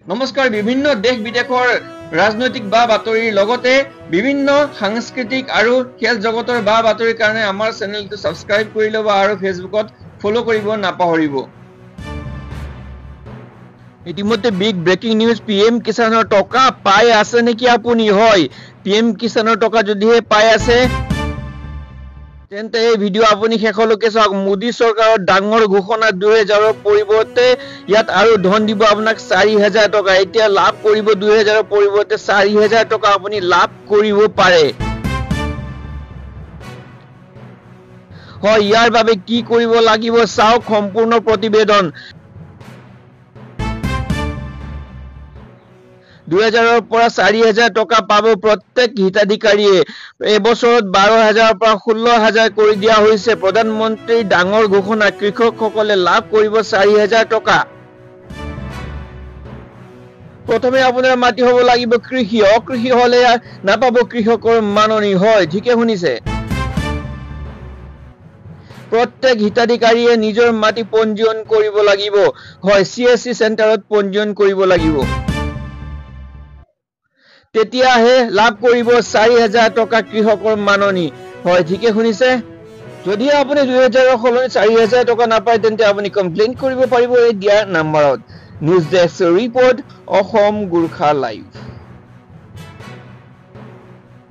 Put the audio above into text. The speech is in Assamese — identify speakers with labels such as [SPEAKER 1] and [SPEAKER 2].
[SPEAKER 1] নমস্কাৰ বিভিন্ন দেশ বিদেশৰ ৰাজনৈতিক বা বাতৰিৰ লগতে বিভিন্ন সাংস্কৃতিক আৰু খেল জগতৰ বা বাতৰিৰ কাৰণে আমাৰ চেনেলটো সাবস্ক্ৰাইব কৰি লব আৰু ফেসবুকত ফলো কৰিব নাপাহৰিব ইতিমধ্যে বিগ ব্ৰেকিং নিউজ পিএম কিষাণৰ টকা পাই আছে নেকি আপুনি হয় পিএম কিষাণৰ টকা যদিহে পাই আছে তেন্তে এই ভিডিও আপুনি শেষলৈকে চাওক মোদী চৰকাৰৰ ডাঙৰ ঘোষণা 2000ৰ পৰিৱৰ্তে ইয়াত আৰু ধন দিব আপোনাক 4000 টকা এতিয়া লাভ কৰিব 2000ৰ পৰিৱৰ্তে 4000 টকা আপুনি লাভ কৰিব পাৰে হয় ইয়াৰ বাবে কি কৰিব লাগিব চাওক সম্পূৰ্ণ প্ৰতিবেদন 2000ৰ পৰা 4000 টকা পাব প্ৰত্যেক হিতাধিকাৰীয়ে এবছৰত 12000 পৰা 16000 কৰি দিয়া হৈছে প্ৰধানমন্ত্ৰীৰ ডাঙৰ ঘোষণা কৃষকসকলে লাভ কৰিব 4000 টকা প্ৰথমে আপোনাৰ মাটি হ'ব লাগিব কৃষি অকৃষি হলে নাপাব কৃষকৰ মাননি হয় ঠিকে শুনিছে প্ৰত্যেক হিতাধিকাৰীয়ে নিজৰ মাটি পঞ্জীয়ন কৰিব লাগিব হয় সিএসসি চেণ্টাৰত পঞ্জীয়ন কৰিব লাগিব তেতিয়াহে লাভ কৰিব 4000 টকা কৃষকৰ মাননি হয় ঠিকে শুনিছে যদি আপুনি 2000ৰ সলনি 4000 টকা নাপায় তেন্তে আপুনি কমপ্লেইন কৰিব পাৰিব এই দিয়া নম্বৰত news desk report Assam Gorkha live